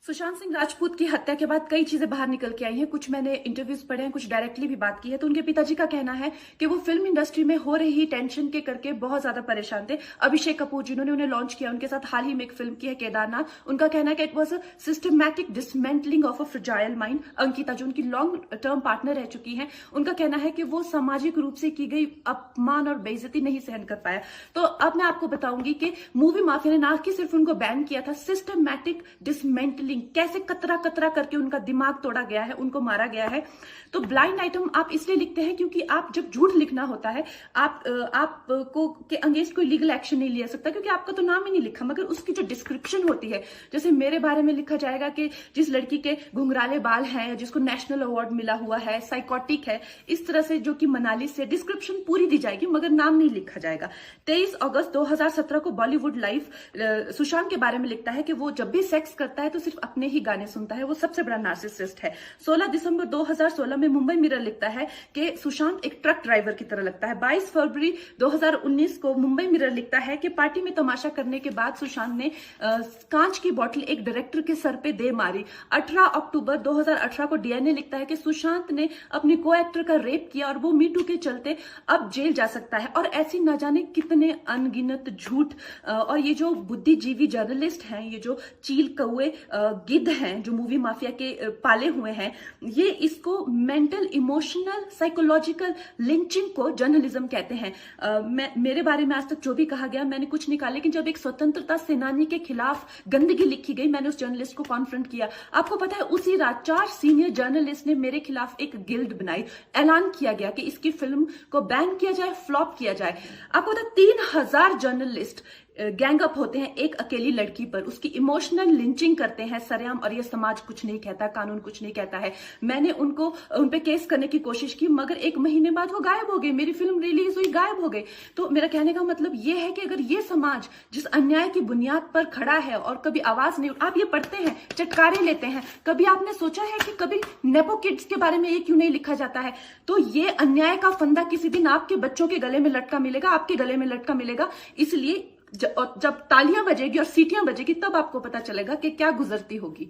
सुशांत सिंह राजपूत की हत्या के बाद कई चीजें बाहर निकल के आई हैं। कुछ मैंने इंटरव्यूज पढ़े हैं, कुछ डायरेक्टली भी बात की है। तो उनके पिताजी का कहना है कि वो फिल्म इंडस्ट्री में हो रही टेंशन के करके बहुत ज्यादा परेशान थे। अभिषेक कपूर जिन्होंने उन्हें लॉन्च किया, उनके साथ हाल ही में एक फिल्म की है केदारनाथ। उनका कहना है कि it was a systematic dismantling of a fragile mind. Ankita जो उनकी लॉन्ग टर्म पार्टनर रह चुकी है, उनका कहना है कि वो सामाजिक रूप से की गई अपमान और बेइज्जती नहीं सहन कर पाया। तो अब मैं आपको बताऊंगी कि मूवी माफिया ने ना कि सिर्फ उनको बैन किया था, सिस्टमैटिक डिसमेंटलिंग, कैसे कतरा कतरा करके उनका दिमाग तोड़ा गया है, उनको मारा गया है। तो ब्लाइंड आइटम आप इसलिए लिखते हैं क्योंकि आप जब झूठ लिखना होता है, आपको के अगेंस्ट कोई लीगल एक्शन नहीं लिया सकता क्योंकि आपका तो नाम ही नहीं लिखा, मगर उसकी जो डिस्क्रिप्शन होती है, जैसे मेरे बारे में लिखा जाएगा कि जिस लड़की के घुंघराले बाल हैं, जिसको नेशनल अवार्ड मिला हुआ है, साइकोटिक है, इस तरह से जो कि मनाली से डिस्क्रिप्शन पूरी दी जाएगी मगर नाम नहीं लिखा जाएगा। 23 अगस्त 2017 को बॉलीवुड लाइफ सुशांत के बारे में लिखता है कि वो जब भी सेक्स करता है तो सिर्फ अपने ही गाने सुनता है, वो सबसे बड़ा नार्सिसिस्ट है। 16 दिसंबर 2016 में मुंबई मिरर लिखता है कि सुशांत एक ट्रक ड्राइवर की तरह लगता है। 22 फरवरी 2019 को मुंबई मिरर लिखता है कि पार्टी में तमाशा करने के बाद सुशांत ने कांच की बोतल एक डायरेक्टर के सर पे दे मारी। 18 अक्टूबर 2018 को डीएनए लिखता है कि सुशांत ने अपने को एक्टर का रेप किया और वो मीटू के चलते अब जेल जा सकता है। और ऐसी न जाने कितने अनगिनत झूठ। और ये जो बुद्धिजीवी जर्नलिस्ट हैं, ये जो चील कौए गिद्ध हैं जो मूवी माफिया के पाले हुए हैं, ये इसको मेंटल इमोशनल साइकोलॉजिकल लिंचिंग को जर्नलिज्म कहते हैं। मेरे बारे में आज तक जो भी कहा गया मैंने कुछ नहीं कहा, लेकिन जब एक स्वतंत्रता सेनानी के खिलाफ गंदगी लिखी गई, मैंने उस जर्नलिस्ट को कॉन्फ्रंट किया। आपको पता है उसी रात 4 सीनियर जर्नलिस्ट ने मेरे खिलाफ एक गिल्ड बनाई। ऐलान किया गया कि इसकी फिल्म को बैन किया जाए, फ्लॉप किया जाए। आपको पता है 3000 जर्नलिस्ट गैंग अप होते हैं एक अकेली लड़की पर, उसकी इमोशनल लिंचिंग करते हैं सरेआम, और ये समाज कुछ नहीं कहता, कानून कुछ नहीं कहता है। मैंने उन पे केस करने की कोशिश की मगर 1 महीने बाद वो गायब हो गए, मेरी फिल्म रिलीज हुई, गायब हो गए। तो मेरा कहने का मतलब ये है कि अगर ये समाज जिस अन्याय की बुनियाद पर खड़ा है और कभी आवाज नहीं, आप ये पढ़ते हैं, चटकारे लेते हैं, कभी आपने सोचा है कि कभी नेपो किड्स के बारे में ये क्यों नहीं लिखा जाता है? तो ये अन्याय का फंदा किसी दिन आपके बच्चों के गले में लटका मिलेगा, आपके गले में लटका मिलेगा। इसलिए जब तालियां बजेगी और सीटियां बजेगी तब आपको पता चलेगा कि क्या गुजरती होगी।